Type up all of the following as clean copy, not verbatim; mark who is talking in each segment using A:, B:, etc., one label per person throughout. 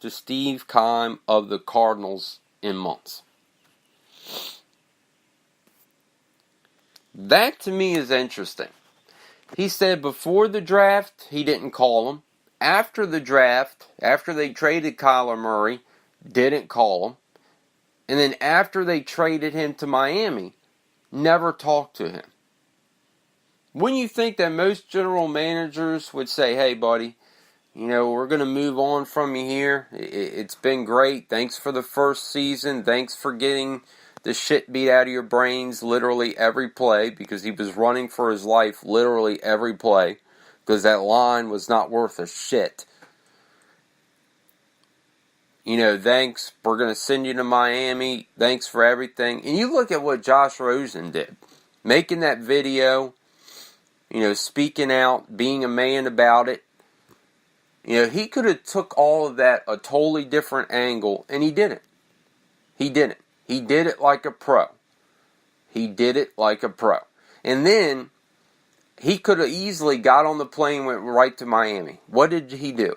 A: to Steve Keim of the Cardinals in months. That to me is interesting. He said before the draft, he didn't call him. After the draft, after they traded Kyler Murray, didn't call him. And then after they traded him to Miami, never talked to him. Wouldn't you think that most general managers would say, hey, buddy, we're going to move on from you here. It's been great. Thanks for the first season. Thanks for getting the shit beat out of your brains literally every play, because he was running for his life literally every play, because that line was not worth a shit. Thanks. We're going to send you to Miami. Thanks for everything. And you look at what Josh Rosen did. Making that video, speaking out, being a man about it. He could have took all of that a totally different angle, and he didn't. He didn't. He did it like a pro. He did it like a pro. And then, he could have easily got on the plane and went right to Miami. What did he do?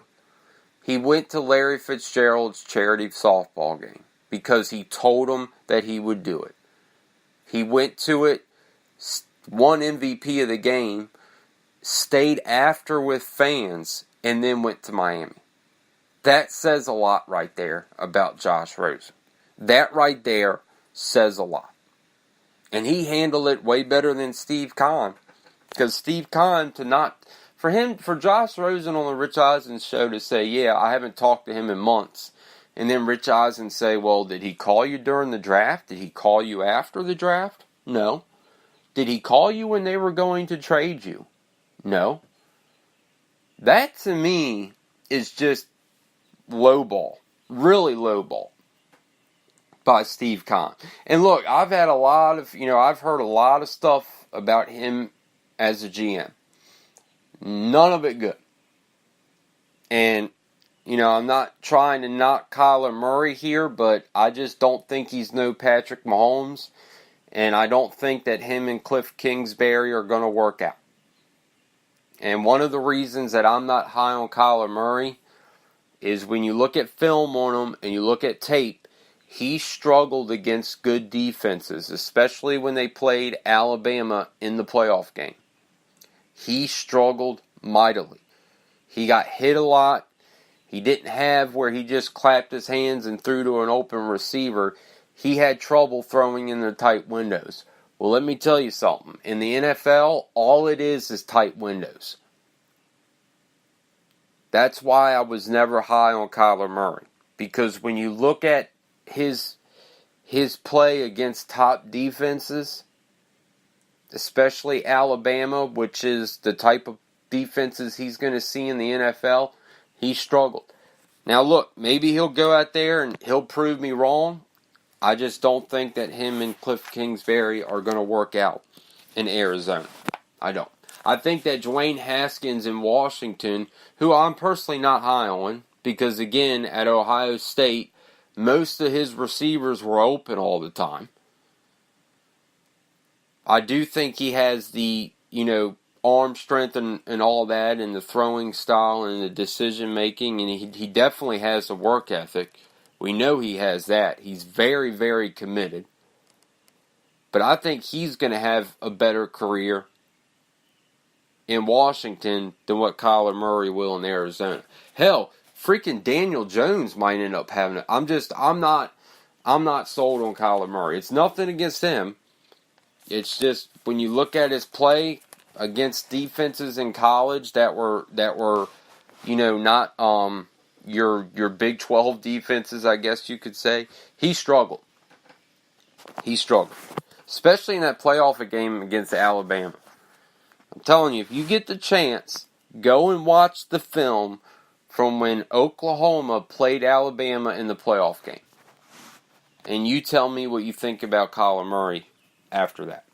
A: He went to Larry Fitzgerald's charity softball game because he told him that he would do it. He went to it, won MVP of the game, stayed after with fans, and then went to Miami. That says a lot right there about Josh Rosen. That right there says a lot. And he handled it way better than Steve Keim. Because Steve Keim for Josh Rosen on the Rich Eisen show to say, yeah, I haven't talked to him in months. And then Rich Eisen say, well, did he call you during the draft? Did he call you after the draft? No. Did he call you when they were going to trade you? No. That to me is just lowball. Really lowball by Steve Keim. And look, I've heard a lot of stuff about him as a GM. None of it good. And, I'm not trying to knock Kyler Murray here, but I just don't think he's no Patrick Mahomes. And I don't think that him and Cliff Kingsbury are going to work out. And one of the reasons that I'm not high on Kyler Murray is when you look at film on him and you look at tape, he struggled against good defenses, especially when they played Alabama in the playoff game. He struggled mightily. He got hit a lot. He didn't have where he just clapped his hands and threw to an open receiver. He had trouble throwing in the tight windows. Well, let me tell you something. In the NFL, all it is tight windows. That's why I was never high on Kyler Murray. Because when you look at his play against top defenses, especially Alabama, which is the type of defenses he's going to see in the NFL, he struggled. Now look, maybe he'll go out there and he'll prove me wrong. I just don't think that him and Cliff Kingsbury are going to work out in Arizona. I don't. I think that Dwayne Haskins in Washington, who I'm personally not high on, because again, at Ohio State, most of his receivers were open all the time. I do think he has the, arm strength and all that, and the throwing style and the decision making, and he definitely has the work ethic. We know he has that. He's very, very committed. But I think he's going to have a better career in Washington than what Kyler Murray will in Arizona. Hell, freaking Daniel Jones might end up having it. I'm not sold on Kyler Murray. It's nothing against him. It's just when you look at his play against defenses in college that were not your Big 12 defenses, I guess you could say, he struggled. He struggled. Especially in that playoff game against Alabama. I'm telling you, if you get the chance, go and watch the film from when Oklahoma played Alabama in the playoff game. And you tell me what you think about Kyler Murray after that.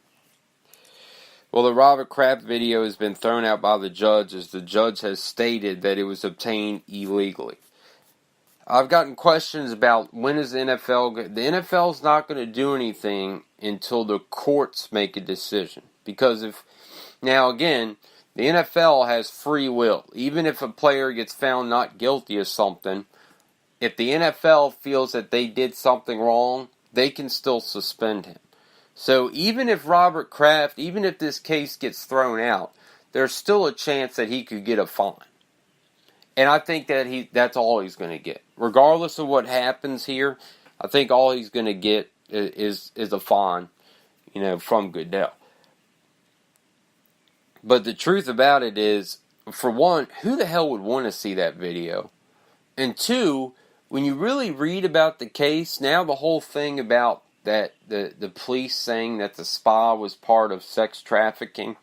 A: Well, the Robert Kraft video has been thrown out by the judge, as the judge has stated that it was obtained illegally. I've gotten questions about when is the NFL... The NFL is not going to do anything until the courts make a decision. Because if... Now, again, the NFL has free will. Even if a player gets found not guilty of something, if the NFL feels that they did something wrong, they can still suspend him. So even if Robert Kraft, even if this case gets thrown out, there's still a chance that he could get a fine. And I think that that's all he's going to get. Regardless of what happens here, I think all he's going to get is a fine, from Goodell. But the truth about it is, for one, who the hell would want to see that video? And two, when you really read about the case, now the whole thing about that the police saying that the spa was part of sex trafficking,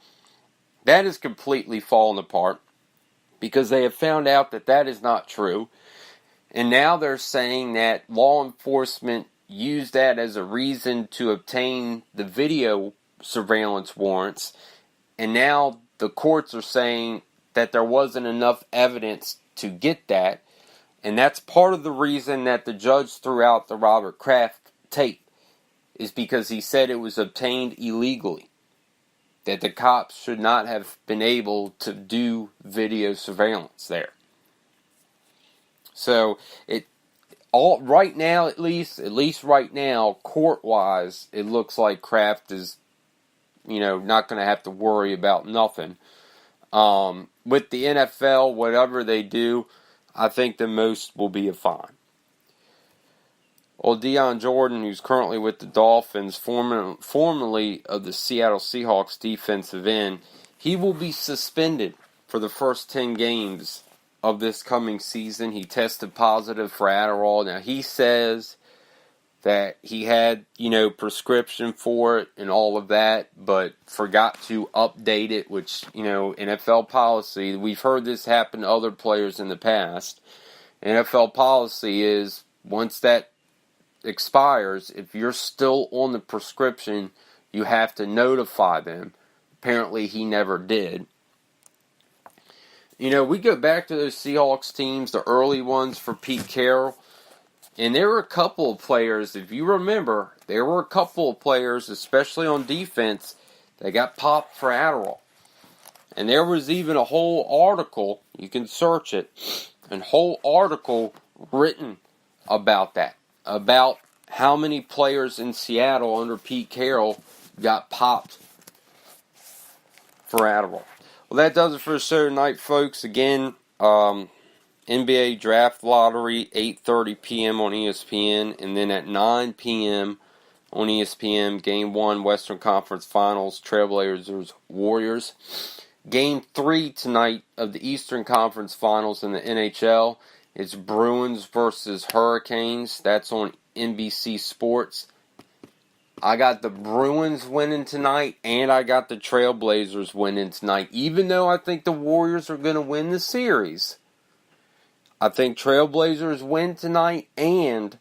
A: that is completely fallen apart because they have found out that that is not true. And now they're saying that law enforcement used that as a reason to obtain the video surveillance warrants. And now the courts are saying that there wasn't enough evidence to get that. And that's part of the reason that the judge threw out the Robert Kraft tape, is because he said it was obtained illegally. That the cops should not have been able to do video surveillance there. So right now, at least right now, court-wise, it looks like Kraft is, not going to have to worry about nothing. With the NFL, whatever they do, I think the most will be a fine. Well, Deion Jordan, who's currently with the Dolphins, formerly of the Seattle Seahawks defensive end, he will be suspended for the first 10 games of this coming season. He tested positive for Adderall. Now, he says that he had, prescription for it and all of that, but forgot to update it, which, NFL policy, we've heard this happen to other players in the past. NFL policy is, once that expires, if you're still on the prescription, you have to notify them. Apparently, he never did. We go back to those Seahawks teams, the early ones for Pete Carroll, and there were a couple of players, if you remember, especially on defense, that got popped for Adderall. And there was even a whole article, you can search it, a whole article written about that, about how many players in Seattle under Pete Carroll got popped for Adderall. Well, that does it for the show tonight, folks. Again, NBA Draft Lottery, 8:30 p.m. on ESPN, and then at 9 p.m. on ESPN, Game 1, Western Conference Finals, Trailblazers, Warriors. Game 3 tonight of the Eastern Conference Finals in the NHL. It's Bruins versus Hurricanes. That's on NBC Sports. I got the Bruins winning tonight, and I got the Trailblazers winning tonight, even though I think the Warriors are going to win the series. I think Trailblazers win tonight, and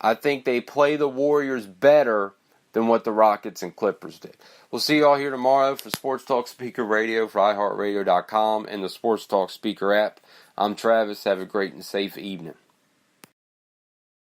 A: I think they play the Warriors better than what the Rockets and Clippers did. We'll see you all here tomorrow for Sports Talk Speaker Radio, for iHeartRadio.com, and the Sports Talk Speaker app. I'm Travis. Have a great and safe evening.